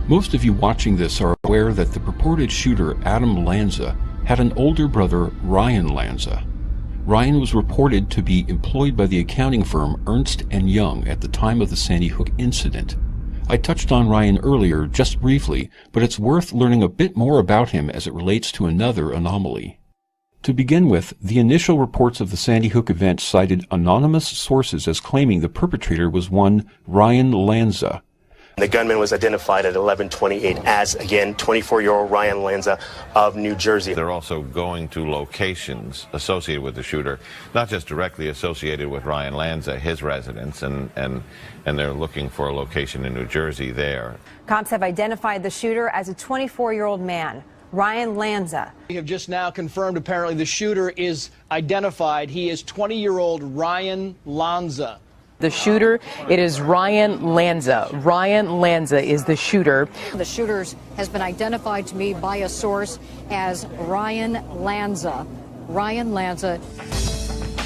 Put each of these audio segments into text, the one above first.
Most of you watching this are aware that the purported shooter, Adam Lanza, had an older brother, Ryan Lanza. Ryan was reported to be employed by the accounting firm Ernst & Young at the time of the Sandy Hook incident. I touched on Ryan earlier, just briefly, but it's worth learning a bit more about him as it relates to another anomaly. To begin with, the initial reports of the Sandy Hook event cited anonymous sources as claiming the perpetrator was one Ryan Lanza. The gunman was identified at 11:28 as, again, 24-year-old Ryan Lanza of New Jersey. They're also going to locations associated with the shooter, not just directly associated with Ryan Lanza, his residence, and they're looking for a location in New Jersey there. Cops have identified the shooter as a 24-year-old man, Ryan Lanza. We have just now confirmed apparently the shooter is identified. He is 20-year-old Ryan Lanza. The shooter, it is Ryan Lanza. Ryan Lanza is the shooter. The shooter has been identified to me by a source as Ryan Lanza. Ryan Lanza.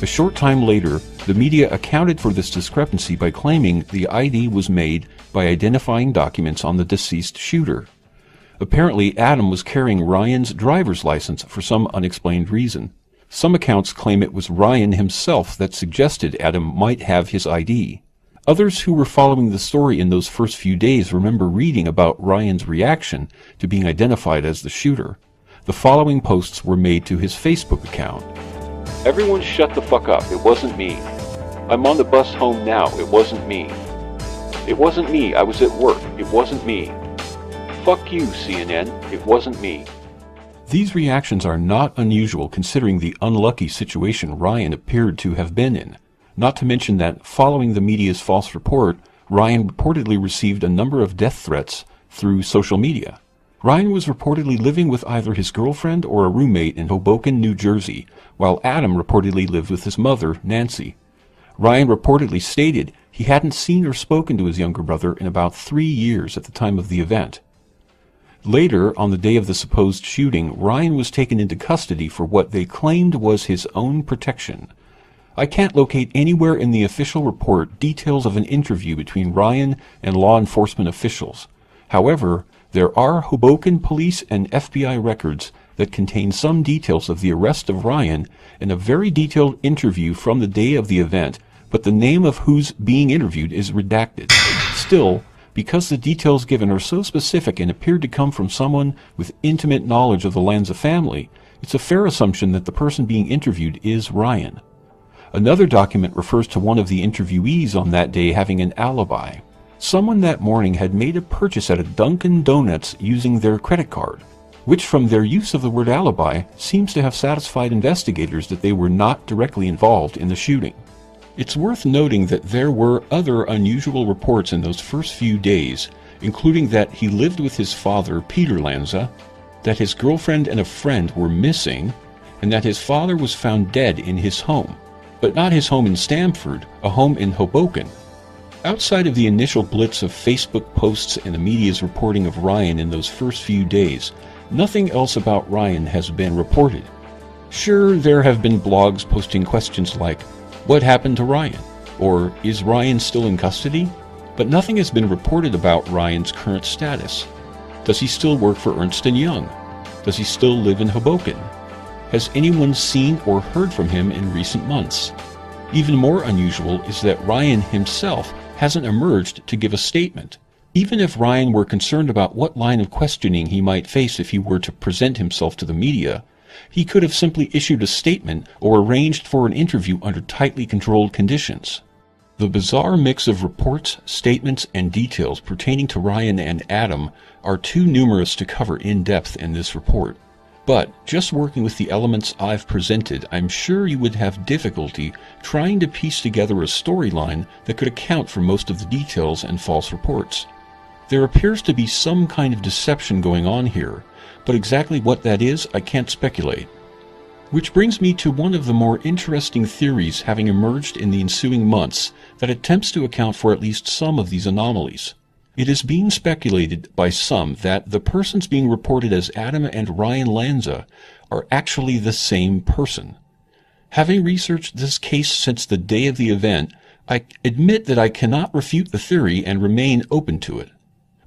A short time later, the media accounted for this discrepancy by claiming the ID was made by identifying documents on the deceased shooter. Apparently, Adam was carrying Ryan's driver's license for some unexplained reason. Some accounts claim it was Ryan himself that suggested Adam might have his ID. Others who were following the story in those first few days remember reading about Ryan's reaction to being identified as the shooter. The following posts were made to his Facebook account. "Everyone shut the fuck up, it wasn't me. I'm on the bus home now, it wasn't me. It wasn't me, I was at work, it wasn't me. Fuck you, CNN, it wasn't me." These reactions are not unusual considering the unlucky situation Ryan appeared to have been in. Not to mention that, following the media's false report, Ryan reportedly received a number of death threats through social media. Ryan was reportedly living with either his girlfriend or a roommate in Hoboken, New Jersey, while Adam reportedly lived with his mother, Nancy. Ryan reportedly stated he hadn't seen or spoken to his younger brother in about 3 years at the time of the event. Later, on the day of the supposed shooting, Ryan was taken into custody for what they claimed was his own protection. I can't locate anywhere in the official report details of an interview between Ryan and law enforcement officials. However, there are Hoboken police and FBI records that contain some details of the arrest of Ryan and a very detailed interview from the day of the event, but the name of who's being interviewed is redacted. Still, because the details given are so specific and appeared to come from someone with intimate knowledge of the Lanza family, it's a fair assumption that the person being interviewed is Ryan. Another document refers to one of the interviewees on that day having an alibi. Someone that morning had made a purchase at a Dunkin' Donuts using their credit card, which from their use of the word alibi seems to have satisfied investigators that they were not directly involved in the shooting. It's worth noting that there were other unusual reports in those first few days, including that he lived with his father, Peter Lanza, that his girlfriend and a friend were missing, and that his father was found dead in his home, but not his home in Stamford, a home in Hoboken. Outside of the initial blitz of Facebook posts and the media's reporting of Ryan in those first few days, nothing else about Ryan has been reported. Sure, there have been blogs posting questions like, "What happened to Ryan?" or "Is Ryan still in custody?" But nothing has been reported about Ryan's current status. Does he still work for Ernst & Young? Does he still live in Hoboken? Has anyone seen or heard from him in recent months? Even more unusual is that Ryan himself hasn't emerged to give a statement. Even if Ryan were concerned about what line of questioning he might face if he were to present himself to the media, he could have simply issued a statement or arranged for an interview under tightly controlled conditions. The bizarre mix of reports, statements, and details pertaining to Ryan and Adam are too numerous to cover in depth in this report. But, just working with the elements I've presented, I'm sure you would have difficulty trying to piece together a storyline that could account for most of the details and false reports. There appears to be some kind of deception going on here, but exactly what that is, I can't speculate. Which brings me to one of the more interesting theories having emerged in the ensuing months that attempts to account for at least some of these anomalies. It is being speculated by some that the persons being reported as Adam and Ryan Lanza are actually the same person. Having researched this case since the day of the event, I admit that I cannot refute the theory and remain open to it.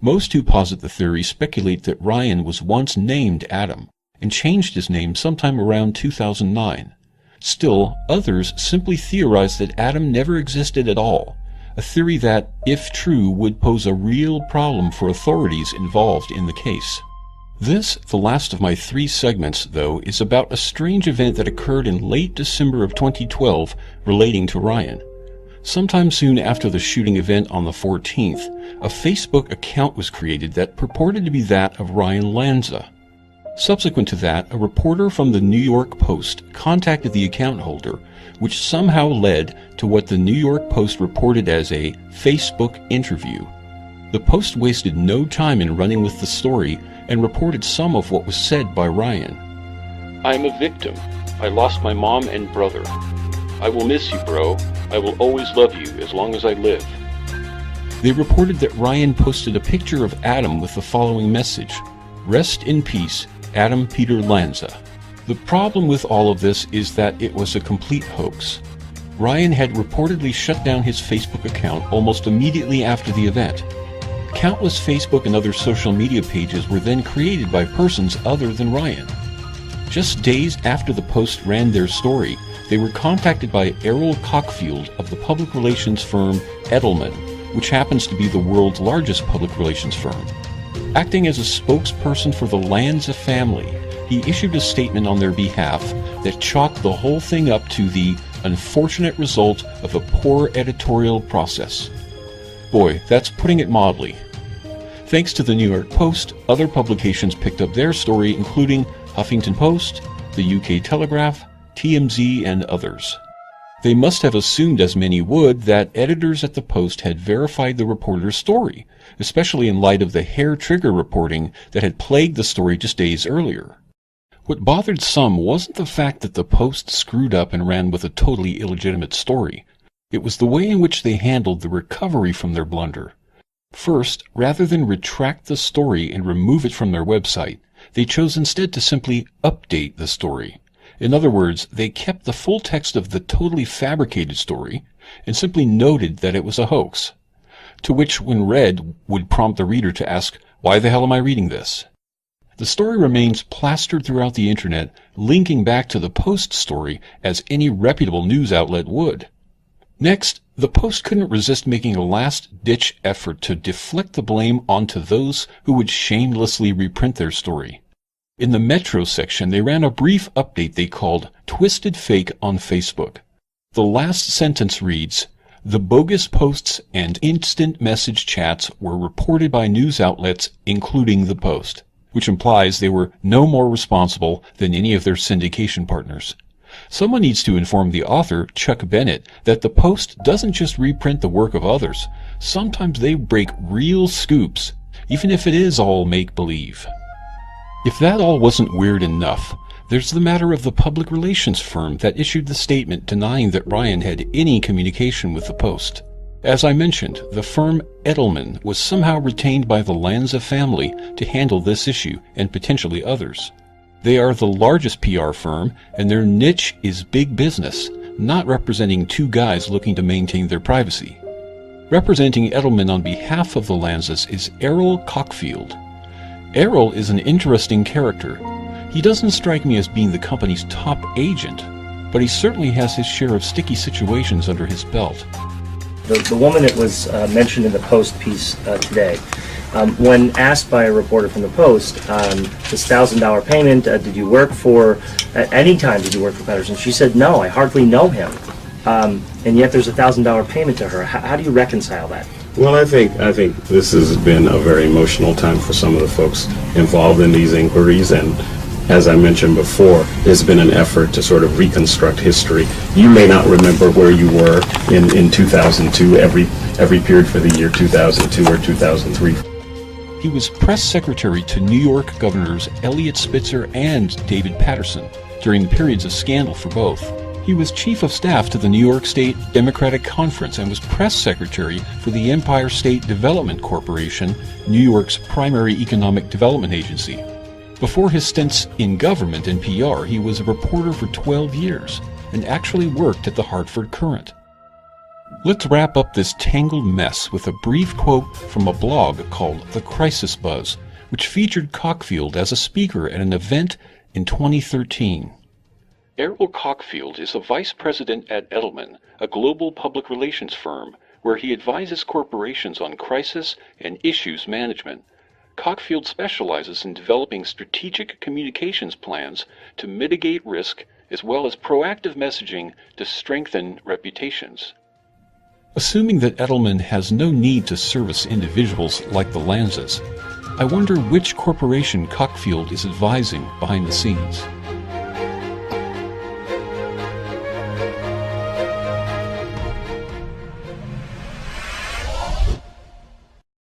Most who posit the theory speculate that Ryan was once named Adam and changed his name sometime around 2009. Still, others simply theorize that Adam never existed at all, a theory that, if true, would pose a real problem for authorities involved in the case. This, the last of my 3 segments, though, is about a strange event that occurred in late December of 2012 relating to Ryan. Sometime soon after the shooting event on the 14th, a Facebook account was created that purported to be that of Ryan Lanza. Subsequent to that, a reporter from the New York Post contacted the account holder, which somehow led to what the New York Post reported as a Facebook interview. The Post wasted no time in running with the story and reported some of what was said by Ryan. "I am a victim. I lost my mom and brother. I will miss you, bro. I will always love you as long as I live." They reported that Ryan posted a picture of Adam with the following message: "Rest in peace, Adam Peter Lanza." The problem with all of this is that it was a complete hoax. Ryan had reportedly shut down his Facebook account almost immediately after the event. Countless Facebook and other social media pages were then created by persons other than Ryan. Just days after the Post ran their story, they were contacted by Errol Cockfield of the public relations firm Edelman, which happens to be the world's largest public relations firm. Acting as a spokesperson for the Lanza family, he issued a statement on their behalf that chalked the whole thing up to the unfortunate result of a poor editorial process. Boy, that's putting it mildly. Thanks to the New York Post, other publications picked up their story, including Huffington Post, the UK Telegraph, TMZ, and others. They must have assumed, as many would, that editors at the Post had verified the reporter's story, especially in light of the hair-trigger reporting that had plagued the story just days earlier. What bothered some wasn't the fact that the Post screwed up and ran with a totally illegitimate story. It was the way in which they handled the recovery from their blunder. First, rather than retract the story and remove it from their website, they chose instead to simply update the story. In other words, they kept the full text of the totally fabricated story and simply noted that it was a hoax, to which, when read, would prompt the reader to ask, "Why the hell am I reading this?" The story remains plastered throughout the internet, linking back to the Post story as any reputable news outlet would. Next, the Post couldn't resist making a last-ditch effort to deflect the blame onto those who would shamelessly reprint their story. In the Metro section, they ran a brief update they called Twisted Fake on Facebook. The last sentence reads, "The bogus posts and instant message chats were reported by news outlets, including the Post," which implies they were no more responsible than any of their syndication partners. Someone needs to inform the author, Chuck Bennett, that the Post doesn't just reprint the work of others. Sometimes they break real scoops, even if it is all make-believe. If that all wasn't weird enough, there's the matter of the public relations firm that issued the statement denying that Ryan had any communication with the Post. As I mentioned, the firm Edelman was somehow retained by the Lanza family to handle this issue and potentially others. They are the largest PR firm, and their niche is big business, not representing two guys looking to maintain their privacy. Representing Edelman on behalf of the Lanzas is Errol Cockfield. Errol is an interesting character. He doesn't strike me as being the company's top agent, but he certainly has his share of sticky situations under his belt. The woman that was mentioned in the Post piece today, when asked by a reporter from the Post, this $1,000 payment, did you work for, at any time did you work for Patterson? She said, no, I hardly know him. And yet there's a $1,000 payment to her. How do you reconcile that? Well, I think this has been a very emotional time for some of the folks involved in these inquiries, and as I mentioned before, there's been an effort to sort of reconstruct history. You may not remember where you were in 2002, every period for the year 2002 or 2003. He was press secretary to New York governors Eliot Spitzer and David Paterson during the periods of scandal for both. He was chief of staff to the New York State Democratic Conference and was press secretary for the Empire State Development Corporation, New York's primary economic development agency. Before his stints in government and PR, he was a reporter for 12 years and actually worked at the Hartford Courant. Let's wrap up this tangled mess with a brief quote from a blog called The Crisis Buzz, which featured Cockfield as a speaker at an event in 2013. Errol Cockfield is a vice president at Edelman, a global public relations firm, where he advises corporations on crisis and issues management. Cockfield specializes in developing strategic communications plans to mitigate risk, as well as proactive messaging to strengthen reputations. Assuming that Edelman has no need to service individuals like the Lanzas, I wonder which corporation Cockfield is advising behind the scenes.